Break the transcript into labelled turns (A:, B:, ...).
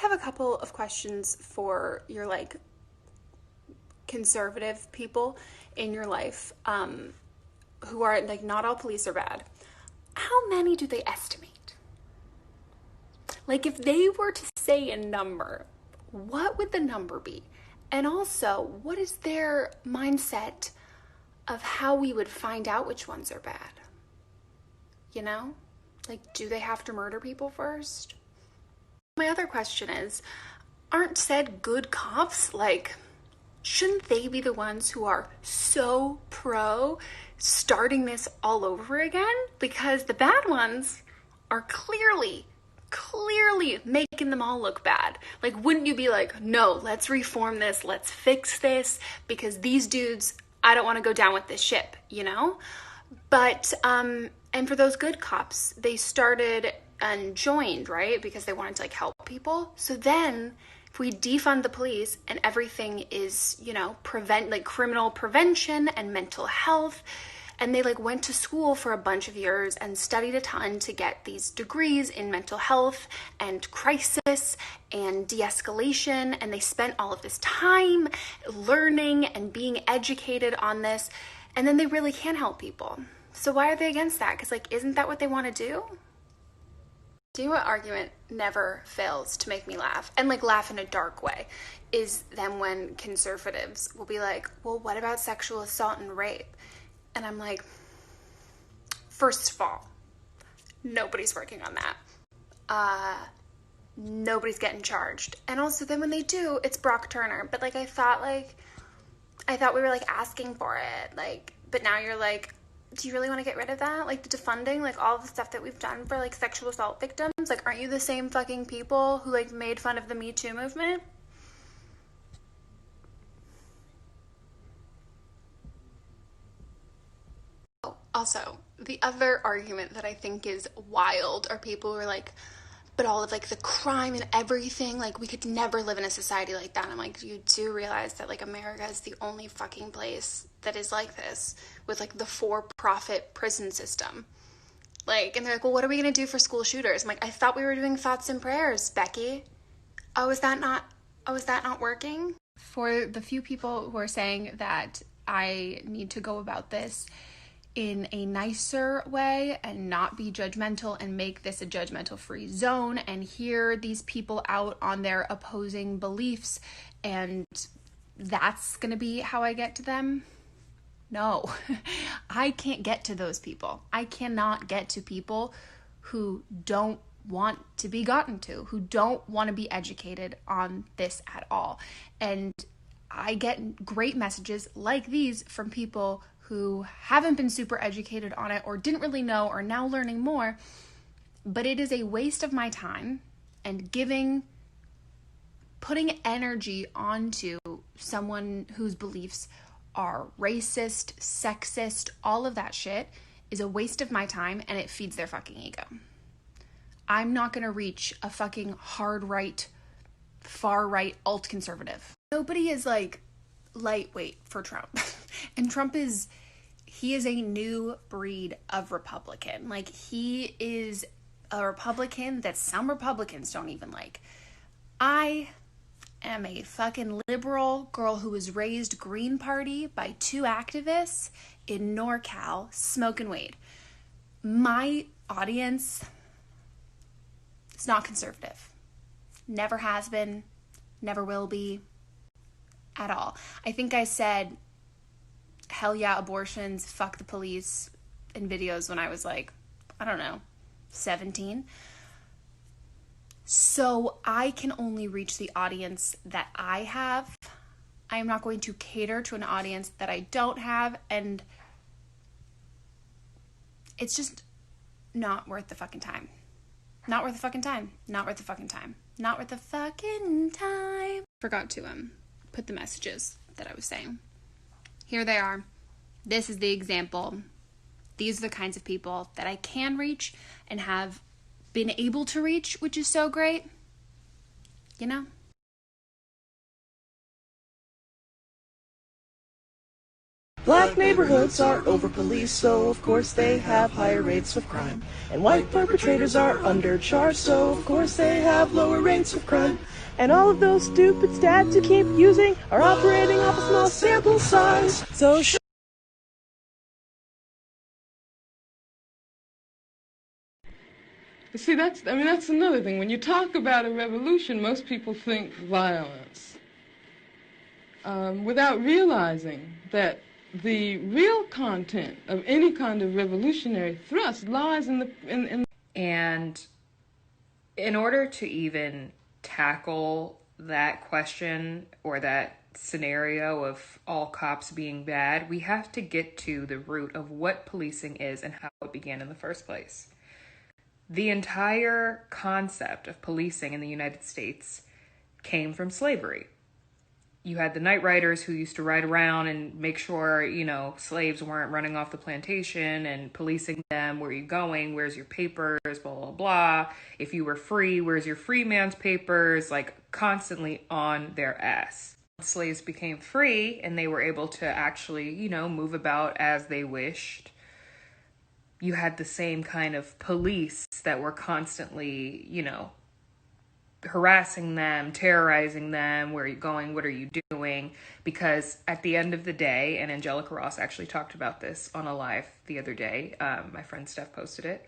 A: have a couple of questions for your like conservative people in your life who are like, not all police are bad. How many do they estimate? Like, if they were to say a number, what would the number be? And also, what is their mindset of how we would find out which ones are bad? You know? Like, do they have to murder people first? My other question is, aren't said good cops, like, shouldn't they be the ones who are so pro starting this all over again? Because the bad ones are clearly making them all look bad. Like, wouldn't you be like, no, let's reform this, let's fix this, because these dudes, I don't want to go down with this ship, you know? But, and for those good cops, they started and joined, right? Because they wanted to like help people. So then if we defund the police and everything is, you know, criminal prevention and mental health, and they like went to school for a bunch of years and studied a ton to get these degrees in mental health and crisis and de-escalation, and they spent all of this time learning and being educated on this, and then they really can help people. So why are they against that? Because like, isn't that what they want to do? Do you know what argument never fails to make me laugh? And like laugh in a dark way is then when conservatives will be like, well, what about sexual assault and rape? And I'm like, first of all, nobody's working on that. Nobody's getting charged. And also then when they do, it's Brock Turner. But like, I thought we were like asking for it. Like, but now you're like, do you really want to get rid of that? Like the defunding, like all the stuff that we've done for like sexual assault victims? Like, aren't you the same fucking people who like made fun of the Me Too movement? Also, the other argument that I think is wild are people who are like, but all of like the crime and everything, like we could never live in a society like that. And I'm like, you do realize that like America is the only fucking place that is like this, with like the for-profit prison system. Like, and they're like, well, what are we gonna do for school shooters? I'm like, I thought we were doing thoughts and prayers, Becky. Is that not working? For the few people who are saying that I need to go about this in a nicer way and not be judgmental and make this a judgmental free zone and hear these people out on their opposing beliefs, and that's gonna be how I get to them. No, I can't get to those people. I cannot get to people who don't want to be gotten to, who don't want to be educated on this at all. And I get great messages like these from people who haven't been super educated on it or didn't really know or now learning more, but it is a waste of my time and putting energy onto someone whose beliefs are racist, sexist, all of that shit is a waste of my time, and it feeds their fucking ego. I'm not gonna reach a fucking hard right, far right, alt conservative. Nobody is like lightweight for Trump. And he is a new breed of Republican. Like, he is a Republican that some Republicans don't even like. I am a fucking liberal girl who was raised Green Party by two activists in NorCal smoking weed. My audience is not conservative. Never has been, never will be at all. I think I said, hell yeah, abortions, fuck the police in videos when I was like, I don't know, 17. So I can only reach the audience that I have. I am not going to cater to an audience that I don't have, and it's just not worth the fucking time. Not worth the fucking time. Not worth the fucking time. Not worth the fucking time. Forgot to put the messages that I was saying. Here they are. This is the example. These are the kinds of people that I can reach and have been able to reach, which is so great. You know?
B: Black neighborhoods are over-policed, so of course they have higher rates of crime. And white perpetrators are undercharged, so of course they have lower rates of crime. And all of those stupid stats you keep using are operating off a small sample size. So
C: see, that's another thing. When you talk about a revolution, most people think violence, without realizing that the real content of any kind of revolutionary thrust lies in the.
D: And in order to even tackle that question or that scenario of all cops being bad, we have to get to the root of what policing is and how it began in the first place. The entire concept of policing in the United States came from slavery. You had the night riders who used to ride around and make sure, slaves weren't running off the plantation and policing them. Where are you going? Where's your papers? Blah, blah, blah. If you were free, where's your free man's papers? Like, constantly on their ass. Slaves became free and they were able to actually, move about as they wished. You had the same kind of police that were constantly, harassing them, terrorizing them. Where are you going? What are you doing? Because at the end of the day, and Angelica Ross actually talked about this on a live the other day, my friend Steph posted it,